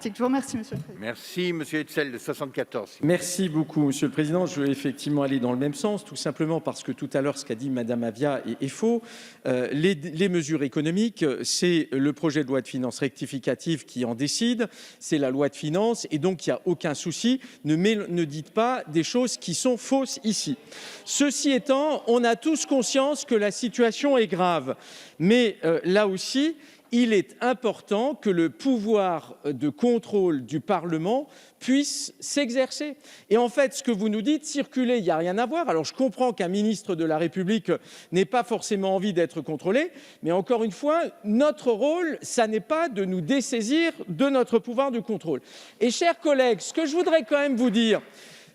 Je vous remercie, Monsieur le Président. Merci, Monsieur Hetzel, de 74. Merci beaucoup, Monsieur le Président. Je veux effectivement aller dans le même sens, tout simplement parce que tout à l'heure, ce qu'a dit Madame Avia est faux. Les mesures économiques, c'est le projet de loi de finances rectificative qui en décide, c'est la loi de finances, et donc il n'y a aucun souci. Ne dites pas des choses qui sont fausses ici. Ceci étant, on a tous conscience que la situation est grave, mais là aussi, il est important que le pouvoir de contrôle du Parlement puisse s'exercer. Et en fait, ce que vous nous dites, circuler, il n'y a rien à voir. Alors, je comprends qu'un ministre de la République n'ait pas forcément envie d'être contrôlé, mais encore une fois, notre rôle, ça n'est pas de nous dessaisir de notre pouvoir de contrôle. Et chers collègues, ce que je voudrais quand même vous dire,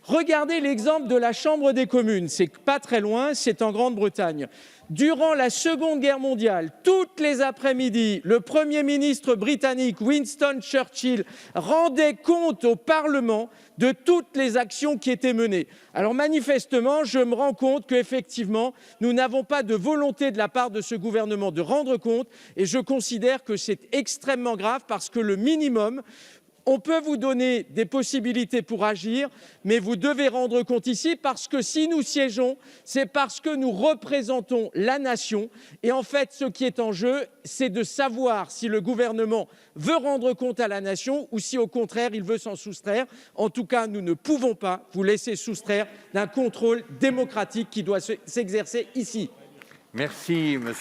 regardez l'exemple de la Chambre des communes, c'est pas très loin, c'est en Grande-Bretagne. Durant la Seconde Guerre mondiale, toutes les après-midi, le Premier ministre britannique Winston Churchill rendait compte au Parlement de toutes les actions qui étaient menées. Alors manifestement, je me rends compte qu'effectivement, nous n'avons pas de volonté de la part de ce gouvernement de rendre compte, et je considère que c'est extrêmement grave parce que le minimum, on peut vous donner des possibilités pour agir, mais vous devez rendre compte ici parce que si nous siégeons, c'est parce que nous représentons la nation. Et en fait, ce qui est en jeu, c'est de savoir si le gouvernement veut rendre compte à la nation ou si au contraire, il veut s'en soustraire. En tout cas, nous ne pouvons pas vous laisser soustraire d'un contrôle démocratique qui doit s'exercer ici. Merci, Monsieur.